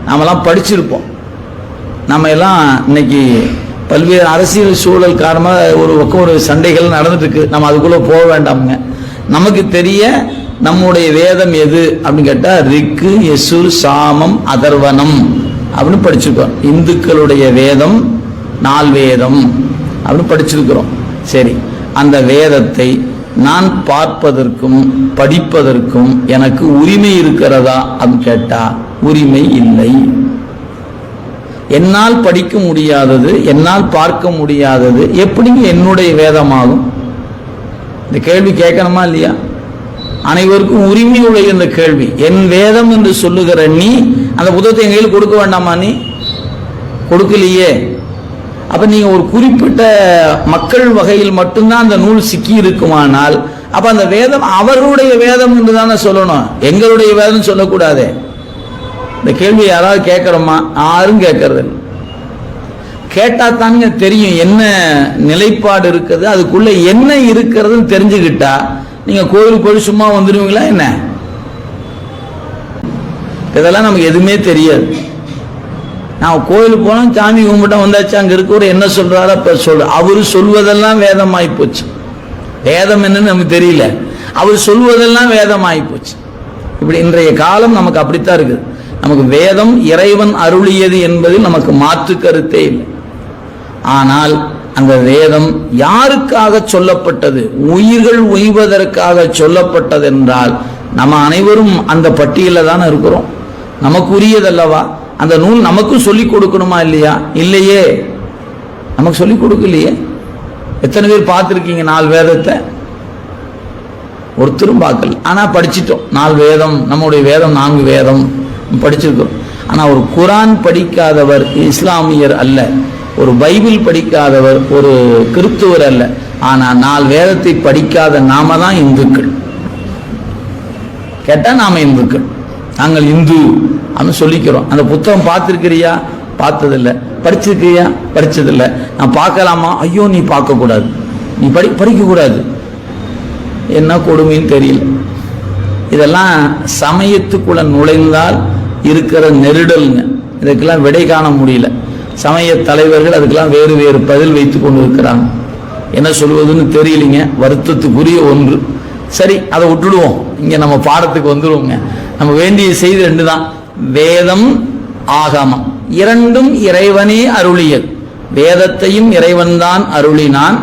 நாமெல்லாம் படிச்சிருப்போம். நம்ம எல்லாம் இன்னைக்கு பல்வேறு அரசியல் சூழல் காரணமாக ஒரு சண்டைகள் நடந்துட்டு இருக்கு. நம்ம அதுக்குள்ள போக வேண்டாமுங்க. நமக்கு தெரிய நம்முடைய வேதம் எது அப்படின்னு கேட்டா ரிக்கு, யசுர், சாமம், அதர்வனம் அப்படின்னு படிச்சிருக்கோம். இந்துக்களுடைய வேதம் 4 வேதம் அப்படின்னு படிச்சிருக்கிறோம். சரி, அந்த வேதத்தை நான் பார்ப்பதற்கும் படிப்பதற்கும் எனக்கு உரிமை இருக்கிறதா அப்படின்னு கேட்டா உரிமை இல்லை. என்னால் படிக்க முடியாதது, என்னால் பார்க்க முடியாதது எப்படிங்க என்னுடைய வேதமாகும்? இந்த கேள்வி கேட்கணுமா இல்லையா? அனைவருக்கும் உரிமை உடைய இந்த கேள்வி. என் வேதம் என்று சொல்லுகிற நீ அந்த புத்தகத்தை எங்க கையில் கொடுக்க வேண்டாமா? நீ கொடுக்கலையே. அப்ப நீங்க ஒரு குறிப்பிட்ட மக்கள் வகையில் மட்டும்தான் அந்த நூல் சிக்கி இருக்குமானால் அப்ப அந்த வேதம் அவர்களுடைய வேதம் என்று தானே சொல்லணும், எங்களுடைய வேதம் சொல்லக்கூடாது. இந்த கேள்வி யாராவது கேட்கிறோமா? யாரும் கேட்கறது. கேட்டா தாங்க தெரியும் என்ன நிலைப்பாடு இருக்குது, அதுக்குள்ள என்ன இருக்கிறதுன்னு தெரிஞ்சுக்கிட்டா நீங்க கோயிலுக்கு போய் சும்மா வந்துடுவீங்களா என்ன? இதெல்லாம் நமக்கு எதுவுமே தெரியாது. நான் கோயிலுக்கு போனோம், சாமி கும்பிட்டா வந்தாச்சு, அங்க இருக்கிற என்ன சொல்றாரோ அப்ப சொல்ற. அவரு சொல்வதெல்லாம் வேதம் ஆயிப்போச்சு. வேதம் என்னன்னு நமக்கு தெரியல, அவர் சொல்வதெல்லாம் வேதம் ஆயிப்போச்சு. இப்படி இன்றைய காலம் நமக்கு அப்படித்தான் இருக்குது. நமக்கு வேதம் இறைவன் அருளியது என்பதில் நமக்கு மாற்று கருத்தே இல்லை. ஆனால் அந்த வேதம் யாருக்காக சொல்லப்பட்டது? உயிர்கள் உய்வதற்காக சொல்லப்பட்டது என்றால் நம்ம அனைவரும் அந்த பட்டியலில் தானே இருக்கிறோம். நமக்கு உரியதல்லவா அந்த நூல்? நமக்கு சொல்லிக் கொடுக்கணுமா இல்லையா? இல்லையே, நமக்கு சொல்லிக் கொடுக்கலையே. எத்தனை பேர் பார்த்துருக்கீங்க 4 வேதத்தை? ஒருத்தரும் பார்க்கல. ஆனா படிச்சிட்டோம். 4 வேதம், நம்முடைய வேதம் 4 வேதம் படிச்சிருக்கோம். ஆனா ஒரு குரான் படிக்காதவர் இஸ்லாமியர் அல்ல, ஒரு பைபிள் படிக்காதவர் ஒரு கிறிஸ்துவர் அல்ல. ஆனா 4 வேதத்தை படிக்காத நாம தான் இந்துக்கள். கேட்டா நாம இந்துக்கள், நாங்கள் இந்து அப்படின்னு சொல்லிக்கிறோம். அந்த புத்தகம் பார்த்திருக்கிறியா? பார்த்ததில்லை. படிச்சிருக்கிறியா? படிச்சதில்லை. நான் பார்க்கலாமா? ஐயோ நீ பார்க்க கூடாது, நீ படிக்க கூடாது. என்ன கொடுமைன்னு தெரியல. இதெல்லாம் சமயத்துக்குள்ள நுழைந்தால் இருக்கிற நெருடல்ங்க. இதுக்கெல்லாம் விடை காண முடியல. சமய தலைவர்கள் அதுக்கெல்லாம் வேறு வேறு பதில் வைத்துக் கொண்டு இருக்கிறாங்க. என்ன சொல்வதுன்னு தெரியலிங்க. வருத்தத்துக்குரிய ஒன்று. சரி, அதை விட்டுடுவோம். இங்க நம்ம பாடத்துக்கு வந்துடுவோங்க. நம்ம வேண்டிய செய்தி 2 தான். வேதம், ஆகமம் இரண்டும் இறைவனே அருளியது. வேதத்தையும் இறைவன் தான் அருளினான்,